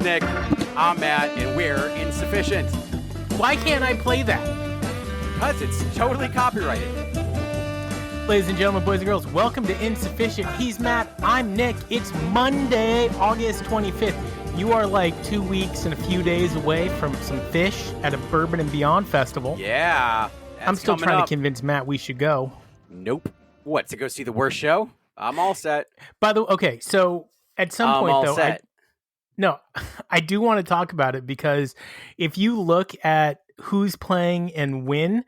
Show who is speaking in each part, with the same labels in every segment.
Speaker 1: Nick. I'm Matt, and we're Insufficient.
Speaker 2: Why can't I play that?
Speaker 1: Because it's totally copyrighted.
Speaker 2: Ladies and gentlemen, boys and girls, welcome to Insufficient. He's Matt, I'm Nick. It's Monday, August 25th. You are like 2 weeks and a few days away from some Phish at a Bourbon and Beyond festival.
Speaker 1: Yeah.
Speaker 2: I'm still trying to convince Matt we should go.
Speaker 1: Nope. What, to go see the worst show? I'm all set.
Speaker 2: By the way, okay, so at some point, though,
Speaker 1: set.
Speaker 2: I do want to talk about it because if you look at who's playing and when,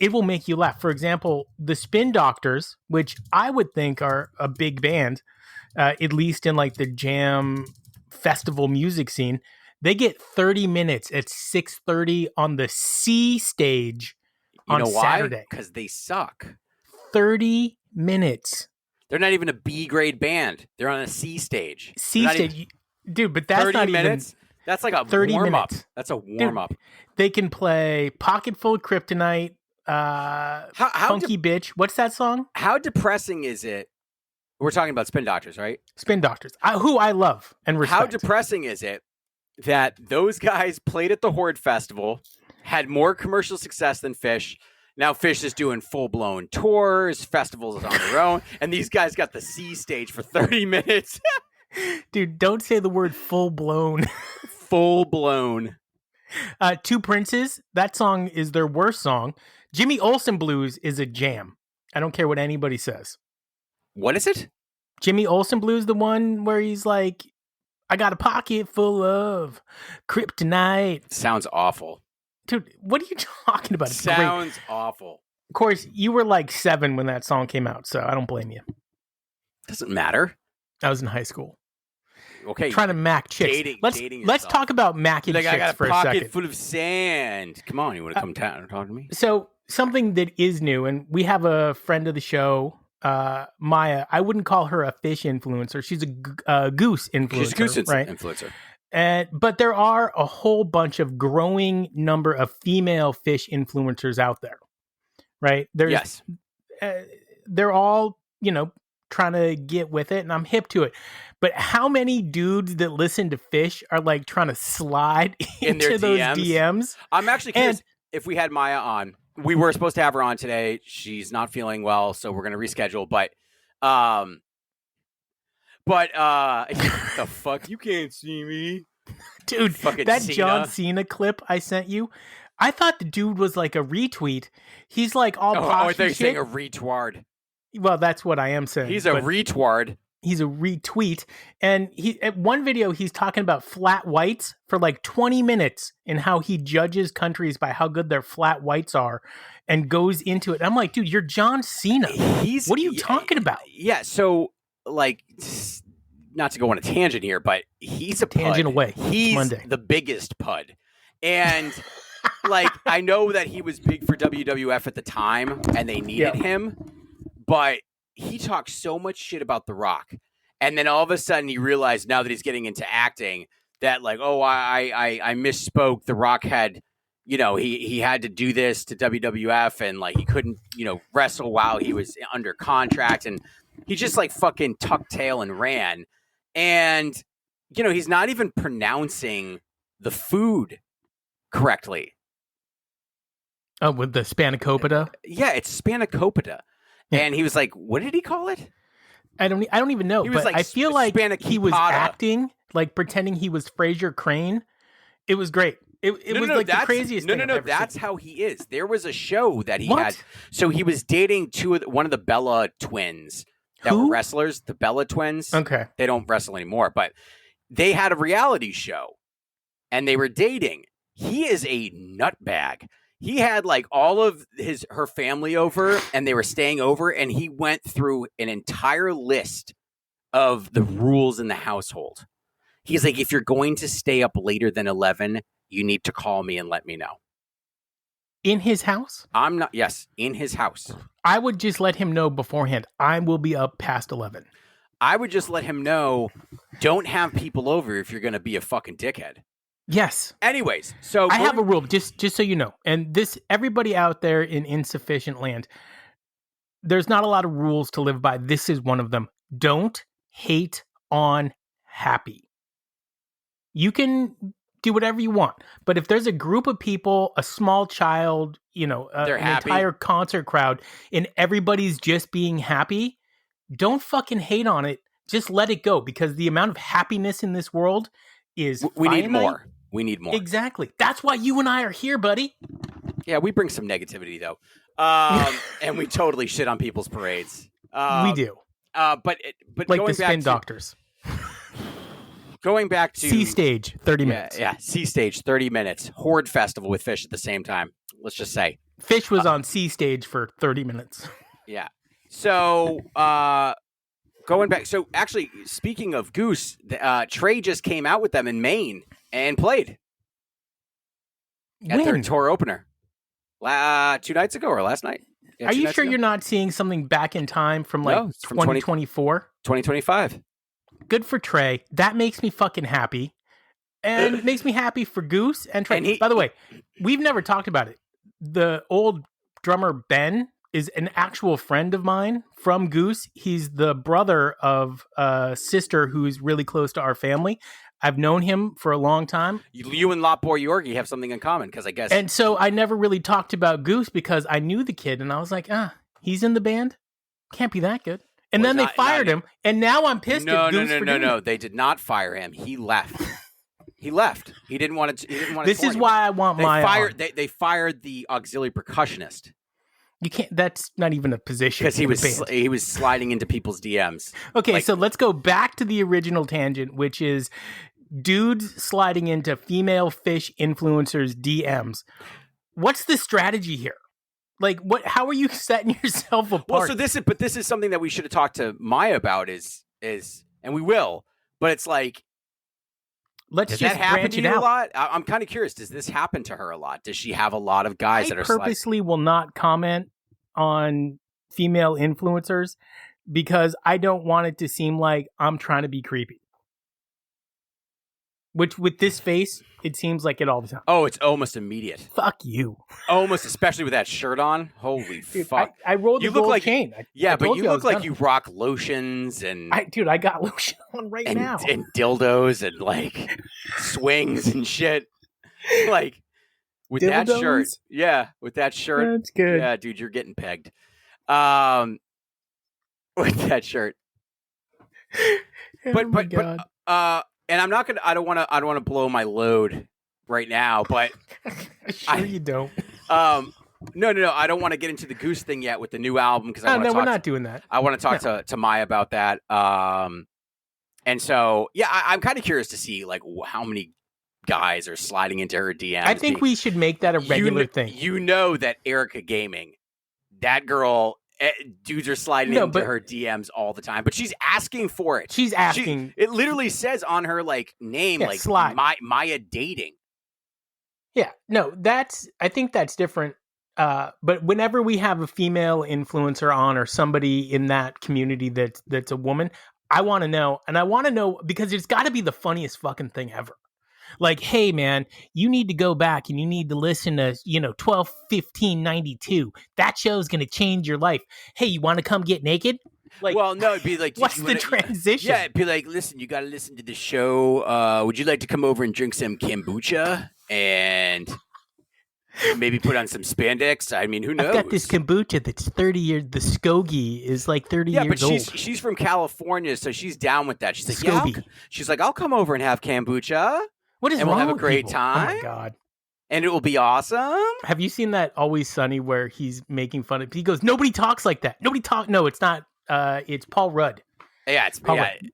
Speaker 2: it will make you laugh. For example, the Spin Doctors, which I would think are a big band, at least in like the jam festival music scene, they get 30 minutes at 6:30 on the C stage on Saturday.
Speaker 1: Because they suck.
Speaker 2: 30 minutes.
Speaker 1: They're not even a B grade band. They're on a C stage.
Speaker 2: C stage. Dude, but that's
Speaker 1: 30
Speaker 2: not
Speaker 1: minutes?
Speaker 2: even...
Speaker 1: That's like a
Speaker 2: 30
Speaker 1: warm-up.
Speaker 2: minutes.
Speaker 1: That's a warm-up.
Speaker 2: Dude, they can play Pocket Full of Kryptonite, Funky Bitch. What's that song?
Speaker 1: How depressing is it? We're talking about Spin Doctors, right?
Speaker 2: Spin Doctors, who I love and respect.
Speaker 1: How depressing is it that those guys played at the Horde Festival, had more commercial success than Phish? Now Phish is doing full-blown tours, festivals on their own, and these guys got the C stage for 30 minutes.
Speaker 2: Dude, don't say the word full-blown.
Speaker 1: Full-blown.
Speaker 2: Two Princes, that song is their worst song. Jimmy Olsen Blues is a jam. I don't care what anybody says.
Speaker 1: What is it?
Speaker 2: Jimmy Olsen Blues, the one where he's like, I got a pocket full of kryptonite.
Speaker 1: Sounds awful.
Speaker 2: Dude, what are you talking about? It's
Speaker 1: Sounds
Speaker 2: great.
Speaker 1: awful.
Speaker 2: Of course, you were like 7 when that song came out, so I don't blame you.
Speaker 1: Doesn't matter.
Speaker 2: I was in high school.
Speaker 1: Okay.
Speaker 2: Trying to mac chicks. Let's talk about macking chicks for a second.
Speaker 1: I got a pocket full of sand. Come on, you want to come down and talk to me?
Speaker 2: So something that is new, and we have a friend of the show, Maya. I wouldn't call her a Phish influencer. She's a goose influencer.
Speaker 1: She's a goose
Speaker 2: right?
Speaker 1: influencer.
Speaker 2: But there are a whole bunch of growing number of female Phish influencers out there, right?
Speaker 1: Yes.
Speaker 2: They're all, trying to get with it, and I'm hip to it. But how many dudes that listen to Phish are like trying to slide into those DMs?
Speaker 1: I'm actually curious if we had Maya on. We were supposed to have her on today. She's not feeling well, so we're gonna reschedule. But the fuck, you can't see me,
Speaker 2: dude.
Speaker 1: Fucking
Speaker 2: that
Speaker 1: Cena.
Speaker 2: John Cena clip I sent you, I thought the dude was like a retweet. He's like all posh
Speaker 1: I thought you were
Speaker 2: shit.
Speaker 1: saying a retward.
Speaker 2: Well, that's what I am saying.
Speaker 1: He's a retward.
Speaker 2: He's a retweet. And at one video, he's talking about flat whites for like 20 minutes and how he judges countries by how good their flat whites are and goes into it. I'm like, dude, you're John Cena. What are you talking about?
Speaker 1: Yeah, so, like, not to go on a tangent here, but he's a
Speaker 2: tangent
Speaker 1: pud.
Speaker 2: Away.
Speaker 1: He's
Speaker 2: Monday.
Speaker 1: The biggest pud. And, like, I know that he was big for WWF at the time and they needed him. But he talked so much shit about The Rock. And then all of a sudden he realized now that he's getting into acting that like, I misspoke. The Rock had, he had to do this to WWF and like he couldn't, wrestle while he was under contract. And he just like fucking tucked tail and ran. And, he's not even pronouncing the food correctly.
Speaker 2: Oh, with the spanakopita?
Speaker 1: Yeah, it's spanakopita. And he was like, what did he call it?
Speaker 2: I don't even know. But like, I feel like he was acting, like pretending he was Fraser Crane. It was great. It was like the craziest thing.
Speaker 1: No. That's how he is. There was a show that he had. So he was dating one of the Bella twins that were wrestlers, the Bella twins.
Speaker 2: Okay.
Speaker 1: They don't wrestle anymore, but they had a reality show and they were dating. He is a nutbag. He had like all of her family over and they were staying over and he went through an entire list of the rules in the household. He's like, if you're going to stay up later than 11, you need to call me and let me know.
Speaker 2: In his house?
Speaker 1: Yes, in his house.
Speaker 2: I would just let him know beforehand. I will be up past 11.
Speaker 1: I would just let him know, don't have people over if you're going to be a fucking dickhead.
Speaker 2: Yes.
Speaker 1: Anyways, so
Speaker 2: I have a rule, just so you know, and this everybody out there in insufficient land, there's not a lot of rules to live by. This is one of them. Don't hate on happy. You can do whatever you want. But if there's a group of people, a small child,
Speaker 1: They're
Speaker 2: an
Speaker 1: happy.
Speaker 2: entire concert crowd, and everybody's just being happy, don't fucking hate on it. Just let it go, because the amount of happiness in this world is
Speaker 1: We need
Speaker 2: finite.
Speaker 1: more. We need more.
Speaker 2: Exactly. That's why you and I are here, buddy.
Speaker 1: Yeah, we bring some negativity though, and we totally shit on people's parades.
Speaker 2: We do.
Speaker 1: But
Speaker 2: Like
Speaker 1: going
Speaker 2: the spin
Speaker 1: back
Speaker 2: doctors.
Speaker 1: going back to
Speaker 2: C stage, 30 minutes.
Speaker 1: Yeah, C stage, 30 minutes. Horde festival with Phish at the same time. Let's just say
Speaker 2: Phish was on C stage for 30 minutes.
Speaker 1: Yeah. So going back. So actually, speaking of Goose, Trey just came out with them in Maine and played at their tour opener 2 nights ago or last night. Yeah,
Speaker 2: are you sure you're not seeing something back in time from like 2024?
Speaker 1: 2025.
Speaker 2: Good for Trey. That makes me fucking happy. And it makes me happy for Goose and Trey. By the way, we've never talked about it. The old drummer Ben is an actual friend of mine from Goose. He's the brother of a sister who's really close to our family. I've known him for a long time.
Speaker 1: You and Lotboy Yorgi have something in common, because I guess.
Speaker 2: And so I never really talked about Goose because I knew the kid, and I was like, he's in the band? Can't be that good. And then they fired him, and now I'm pissed at Goose.
Speaker 1: No. They did not fire him. He left. He left. He didn't want to.
Speaker 2: This is why I want
Speaker 1: They fired the auxiliary percussionist.
Speaker 2: You can't. That's not even a position.
Speaker 1: Because he was sliding into people's DMs.
Speaker 2: Okay, so let's go back to the original tangent, which is dudes sliding into female Phish influencers' DMs. What's the strategy here? Like, what? How are you setting yourself apart?
Speaker 1: Well, so this is something that we should have talked to Maya about. Is and we will, but it's like,
Speaker 2: let's
Speaker 1: does
Speaker 2: just
Speaker 1: that happen
Speaker 2: branch
Speaker 1: to
Speaker 2: it
Speaker 1: you
Speaker 2: out.
Speaker 1: a lot? I'm kind of curious. Does this happen to her a lot? Does she have a lot of guys that are
Speaker 2: purposely will not comment on female influencers because I don't want it to seem like I'm trying to be creepy. Which, with this face, it seems like it all the time.
Speaker 1: Oh, it's almost immediate.
Speaker 2: Fuck you.
Speaker 1: Almost, especially with that shirt on. Holy
Speaker 2: dude,
Speaker 1: fuck!
Speaker 2: I rolled the gold chain.
Speaker 1: But you look like you rock lotions and.
Speaker 2: I got lotion on now.
Speaker 1: And dildos and like swings and shit. Like with
Speaker 2: dildos?
Speaker 1: That shirt, yeah, with that shirt,
Speaker 2: that's good.
Speaker 1: Yeah, dude, you're getting pegged. With that shirt. And I'm not gonna. I don't want to blow my load right now. But
Speaker 2: you don't.
Speaker 1: No. I don't want to get into the Goose thing yet with the new album because
Speaker 2: we're not doing that.
Speaker 1: I want to talk to Maya about that. And so I'm kind of curious to see like how many guys are sliding into her DMs.
Speaker 2: I think we should make that a regular thing.
Speaker 1: You know that Erica Gaming, that girl. Dudes are sliding into her DMs all the time, but she's asking for it.
Speaker 2: She's asking.
Speaker 1: It literally says on her like name, like
Speaker 2: slide.
Speaker 1: Maya dating.
Speaker 2: Yeah, no, I think that's different. But whenever we have a female influencer on or somebody in that community that's a woman, I want to know, and I want to know because it's got to be the funniest fucking thing ever. Like, hey, man, you need to go back and you need to listen to, 12/15/92. That show's going to change your life. Hey, you want to come get naked? Like,
Speaker 1: well, no, it'd be like,
Speaker 2: what's the transition?
Speaker 1: Yeah, it'd be like, listen, you got to listen to the show. Would you like to come over and drink some kombucha and maybe put on some spandex? I mean, who knows?
Speaker 2: I've got this kombucha that's 30 years. The Skogie is like 30 years old.
Speaker 1: Yeah, but she's from California, so she's down with that. She's like, she's like, I'll come over and have kombucha.
Speaker 2: What is
Speaker 1: and
Speaker 2: wrong
Speaker 1: we'll have a
Speaker 2: with
Speaker 1: great
Speaker 2: people?
Speaker 1: time.
Speaker 2: Oh my god!
Speaker 1: And it will be awesome.
Speaker 2: Have you seen that Always Sunny where he's making fun of? He goes, "Nobody talks like that. Nobody talk." No, it's not. It's Paul Rudd.
Speaker 1: Yeah, it's Paul. Rudd.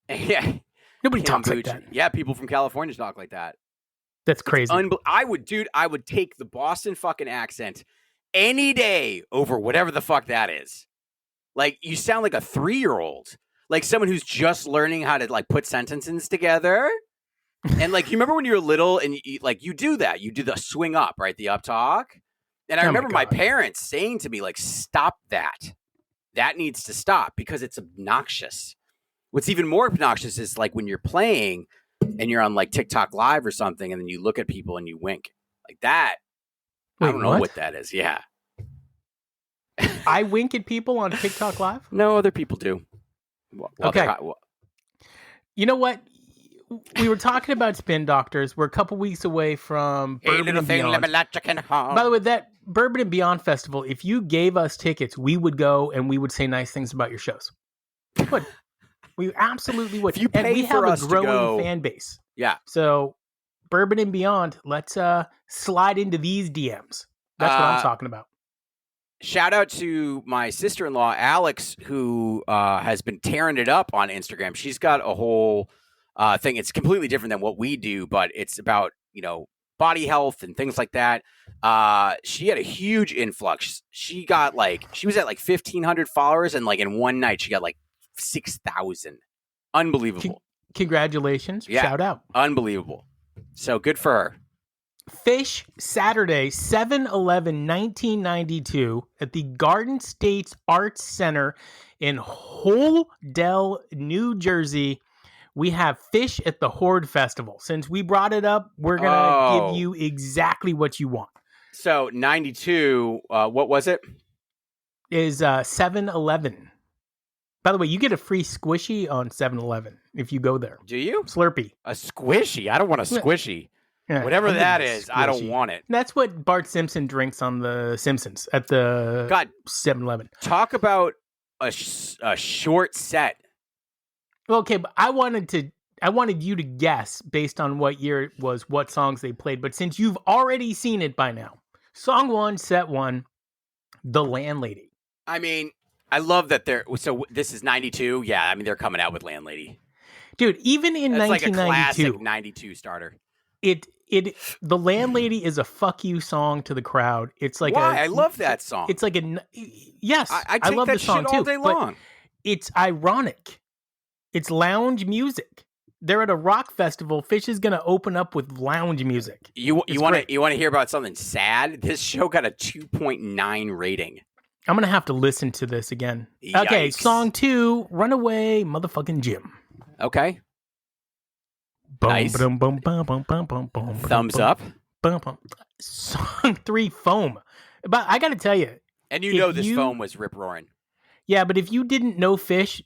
Speaker 1: Yeah.
Speaker 2: Nobody talks like that.
Speaker 1: Yeah, people from California talk like that.
Speaker 2: That's crazy.
Speaker 1: I would take the Boston fucking accent any day over whatever the fuck that is. Like, you sound like a 3-year-old, like someone who's just learning how to like put sentences together. And like, you remember when you were little and you do that, you do the swing up, right? The up talk. And I remember my parents saying to me, like, stop that. That needs to stop because it's obnoxious. What's even more obnoxious is like when you're playing and you're on like TikTok Live or something, and then you look at people and you wink like that.
Speaker 2: Wait,
Speaker 1: I don't know what that is. Yeah.
Speaker 2: I wink at people on TikTok Live?
Speaker 1: No, other people do.
Speaker 2: Okay. You know what? we were talking about Spin Doctors. We're a couple weeks away from Bourbon and Beyond. By the way, that Bourbon and Beyond Festival, if you gave us tickets, we would go and we would say nice things about your shows. We would. We absolutely would.
Speaker 1: If you pay
Speaker 2: and we
Speaker 1: for
Speaker 2: have
Speaker 1: us
Speaker 2: a growing
Speaker 1: to go,
Speaker 2: fan base.
Speaker 1: Yeah.
Speaker 2: So Bourbon and Beyond, let's slide into these DMs. That's what I'm talking about.
Speaker 1: Shout out to my sister-in-law, Alex, who has been tearing it up on Instagram. She's got a whole thing. It's completely different than what we do, but it's about, body health and things like that. She had a huge influx. She was at 1,500 followers, and in one night she got 6,000. Unbelievable.
Speaker 2: Congratulations.
Speaker 1: Yeah,
Speaker 2: shout out.
Speaker 1: Unbelievable. So good for her.
Speaker 2: Phish, Saturday, 7/11/1992 at the Garden States Arts Center in Holdell, New Jersey. We have Phish at the Horde Festival. Since we brought it up, we're going to give you exactly what you want.
Speaker 1: So 92, what was it?
Speaker 2: Is 7-Eleven. By the way, you get a free squishy on 7-Eleven if you go there.
Speaker 1: Do you?
Speaker 2: Slurpee.
Speaker 1: A squishy? I don't want a squishy.
Speaker 2: Yeah,
Speaker 1: whatever that is, I don't want it.
Speaker 2: That's what Bart Simpson drinks on The Simpsons at the 7-Eleven.
Speaker 1: Talk about a short set.
Speaker 2: Okay, but I wanted you to guess based on what year it was, what songs they played. But since you've already seen it by now, song 1, set 1, The Landlady.
Speaker 1: I mean, I love that so this is 92. Yeah, I mean, they're coming out with Landlady.
Speaker 2: Dude, even in
Speaker 1: That's
Speaker 2: 1992.
Speaker 1: Like a classic 92 starter.
Speaker 2: The Landlady is a fuck you song to the crowd. It's like
Speaker 1: I love that song.
Speaker 2: It's like yes,
Speaker 1: I take
Speaker 2: love
Speaker 1: that
Speaker 2: the song
Speaker 1: shit
Speaker 2: too,
Speaker 1: all day long.
Speaker 2: It's ironic. It's lounge music. They're at a rock festival. Phish is going to open up with lounge music.
Speaker 1: You want to hear about something sad? This show got a 2.9 rating.
Speaker 2: I'm going to have to listen to this again.
Speaker 1: Yikes.
Speaker 2: Okay, song 2, Runaway Motherfucking Jim.
Speaker 1: Okay. Nice. Thumbs up.
Speaker 2: Song 3, Foam. But I got to tell you.
Speaker 1: And this foam was rip-roaring.
Speaker 2: Yeah, but if you didn't know Phish,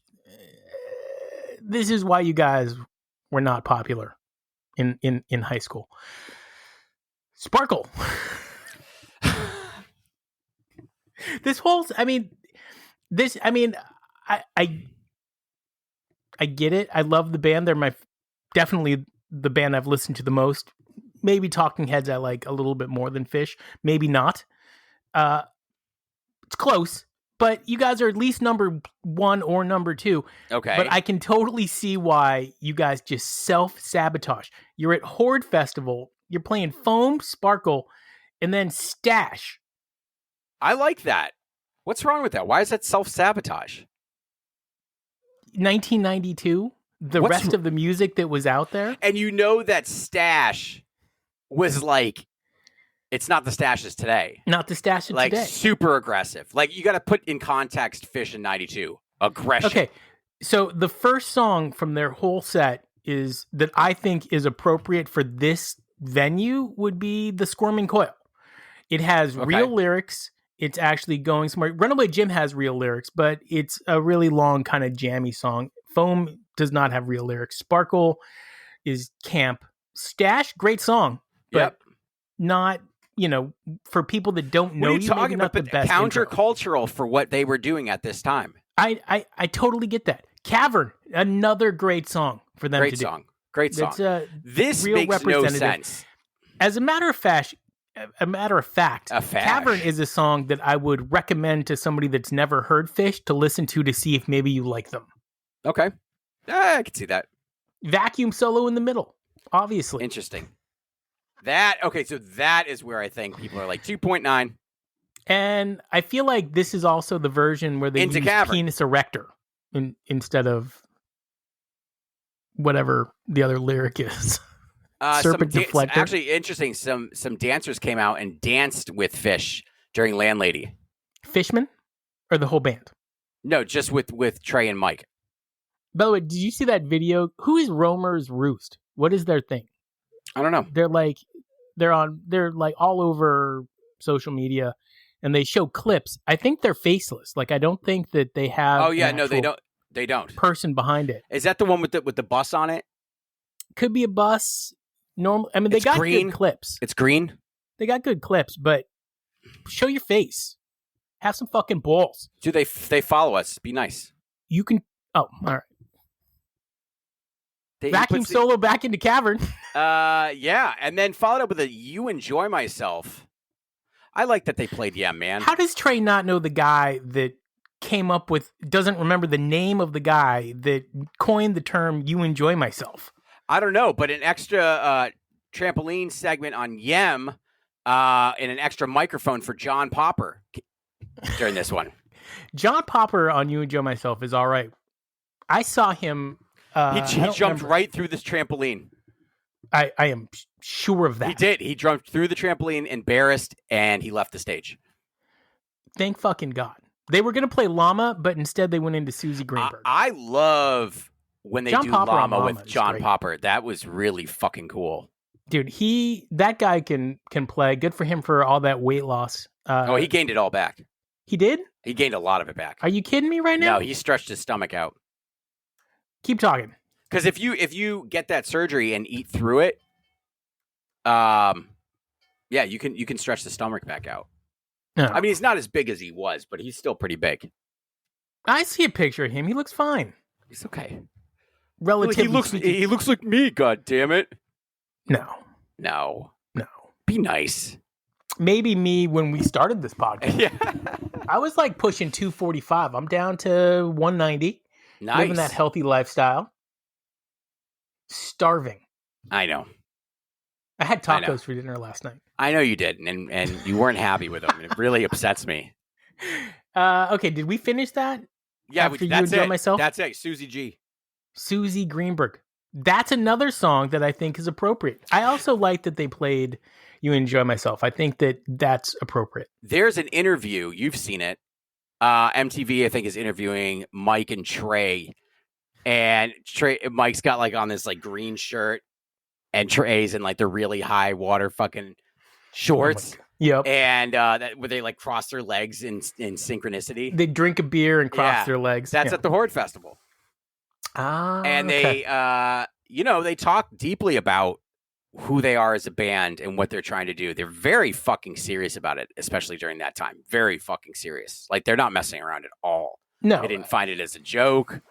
Speaker 2: this is why you guys were not popular in high school. Sparkle. I get it. I love the band. They're definitely the band I've listened to the most. Maybe Talking Heads I like a little bit more than Phish. Maybe not. It's close, but you guys are at least number 1 or number 2.
Speaker 1: Okay.
Speaker 2: But I can totally see why you guys just self-sabotage. You're at Horde Festival. You're playing Foam, Sparkle, and then Stash.
Speaker 1: I like that. What's wrong with that? Why is that self-sabotage?
Speaker 2: 1992, rest of the music that was out there.
Speaker 1: And that Stash was it's not the Stashes today.
Speaker 2: Not the Stashes today.
Speaker 1: Super aggressive. You got to put in context Phish in 92. Aggression.
Speaker 2: Okay, so the first song from their whole set is that I think is appropriate for this venue would be The Squirming Coil. It has real lyrics. It's actually going somewhere. Runaway Jim has real lyrics, but it's a really long kind of jammy song. Foam does not have real lyrics. Sparkle is camp. Stash, great song, but not, for people that don't know you, maybe not the best.
Speaker 1: Countercultural for what they were doing at this time.
Speaker 2: I totally get that. Cavern, another great song for them to do.
Speaker 1: Great song. This
Speaker 2: real
Speaker 1: makes no sense.
Speaker 2: As a matter of fact, Cavern is a song that I would recommend to somebody that's never heard Phish to listen to see if maybe you like them.
Speaker 1: Okay. I can see that.
Speaker 2: Vacuum solo in the middle, obviously.
Speaker 1: Interesting. So that is where I think people are 2.9.
Speaker 2: And I feel like this is also the version where they use penis erector instead of whatever the other lyric is. Serpent deflector.
Speaker 1: Actually, interesting. Some dancers came out and danced with Phish during Landlady.
Speaker 2: Fishman? Or the whole band?
Speaker 1: No, just with Trey and Mike.
Speaker 2: By the way, did you see that video? Who is Romer's Roost? What is their thing?
Speaker 1: I don't know.
Speaker 2: They're all over social media, and they show clips. I think they're faceless. I don't think that they have.
Speaker 1: Oh yeah, no, they don't. They don't.
Speaker 2: Person behind it.
Speaker 1: Is that the one with the bus on it?
Speaker 2: Could be a bus. Normal. I mean, they got
Speaker 1: green.
Speaker 2: good clips.
Speaker 1: It's green.
Speaker 2: They got good clips, but show your face. Have some fucking balls.
Speaker 1: Do they follow us? Be nice.
Speaker 2: You can. Oh, all right.
Speaker 1: He
Speaker 2: Vacuum
Speaker 1: puts
Speaker 2: solo back into cavern.
Speaker 1: Yeah, and then followed up with a "You Enjoy Myself." I like that they played "Yeah, Man."
Speaker 2: How does Trey not know the guy that came up with? Doesn't remember the name of the guy that coined the term "You Enjoy Myself"?
Speaker 1: I don't know, but an extra trampoline segment on Yem, and an extra microphone for John Popper during this one.
Speaker 2: John Popper on "You Enjoy Myself" is all right. I saw him.
Speaker 1: He jumped right through this trampoline.
Speaker 2: I am sure of that.
Speaker 1: He did. He jumped through the trampoline, embarrassed, and he left the stage.
Speaker 2: Thank fucking God. They were going to play Llama, but instead they went into Susie Greenberg.
Speaker 1: I love when they
Speaker 2: John
Speaker 1: do
Speaker 2: Popper
Speaker 1: Llama
Speaker 2: with
Speaker 1: with John
Speaker 2: great.
Speaker 1: Popper. That was really fucking cool.
Speaker 2: Dude, that guy can play. Good for him for all that weight loss.
Speaker 1: He gained it all back.
Speaker 2: He did?
Speaker 1: He gained a lot of it back.
Speaker 2: Are you kidding me right now?
Speaker 1: No, he stretched his stomach out.
Speaker 2: Keep talking.
Speaker 1: Because if you get that surgery and eat through it, yeah, you can stretch the stomach back out.
Speaker 2: No.
Speaker 1: I mean, he's not as big as he was, but he's still pretty big.
Speaker 2: I see a picture of him. He looks fine.
Speaker 1: He's okay.
Speaker 2: Relatively
Speaker 1: He looks like me. God damn it!
Speaker 2: No.
Speaker 1: Be nice.
Speaker 2: Maybe me when we started this podcast.
Speaker 1: Yeah.
Speaker 2: I was like pushing 245. I'm down to 190.
Speaker 1: Nice.
Speaker 2: Living that healthy lifestyle. Starving.
Speaker 1: I know.
Speaker 2: I had tacos for dinner last night.
Speaker 1: I know you did, and you weren't happy with them. It really upsets me.
Speaker 2: Okay, did we finish that?
Speaker 1: Yeah,
Speaker 2: After You
Speaker 1: that's
Speaker 2: Enjoy
Speaker 1: it.
Speaker 2: Myself?
Speaker 1: That's it. Susie G.
Speaker 2: Susie Greenberg. That's another song that I think is appropriate. I also like that they played You Enjoy Myself. I think that that's appropriate.
Speaker 1: There's an interview. You've seen it. MTV, I think, is interviewing Mike and Trey. And Mike's got like on this like green shirt, and Trey's in like the really high water fucking shorts.
Speaker 2: Yep.
Speaker 1: And where they like cross their legs in synchronicity.
Speaker 2: They drink a beer and cross their legs.
Speaker 1: That's at the Horde Festival. And they, they talk deeply about who they are as a band and what they're trying to do. They're very fucking serious about it, especially during that time. Very fucking serious. Like, they're not messing around at all.
Speaker 2: No.
Speaker 1: They didn't find it as a joke.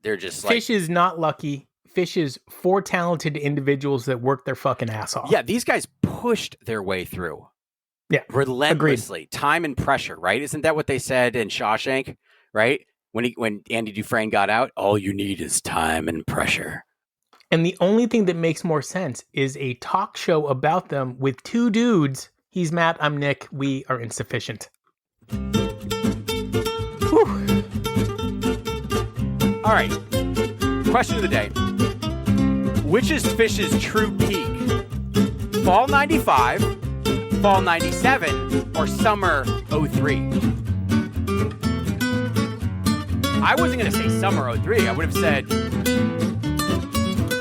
Speaker 1: They're just like...
Speaker 2: Phish is not lucky. Phish is 4 talented individuals that work their fucking ass off.
Speaker 1: Yeah, these guys pushed their way through.
Speaker 2: Yeah.
Speaker 1: Relentlessly. Agreed. Time and pressure, right? Isn't that what they said in Shawshank, right? When Andy Dufresne got out, all you need is time and pressure.
Speaker 2: And the only thing that makes more sense is a talk show about them with 2 dudes. He's Matt, I'm Nick. We are insufficient. Whew.
Speaker 1: All right. Question of the day. Which is Phish's true peak? Fall 95, Fall 97, or Summer 03? I wasn't going to say Summer 03. I would have said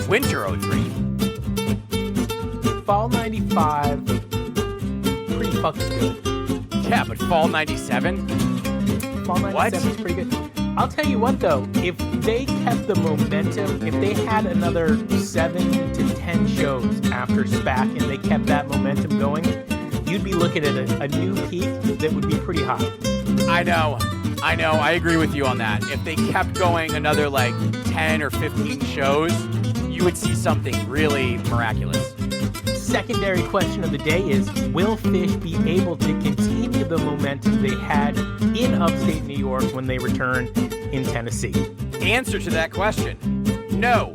Speaker 1: Winter 03.
Speaker 2: Fall 95, pretty fucking good.
Speaker 1: Yeah, but Fall 97?
Speaker 2: Fall 97 is pretty good. I'll tell you what, though. If they kept the momentum, if they had another 7 to 10 shows after SPAC and they kept that momentum going, you'd be looking at a new peak that would be pretty high.
Speaker 1: I know. I agree with you on that. If they kept going another like 10 or 15 shows, you would see something really miraculous.
Speaker 2: Secondary question of the day is, will Phish be able to continue the momentum they had in upstate New York when they return in Tennessee?
Speaker 1: Answer to that question, no.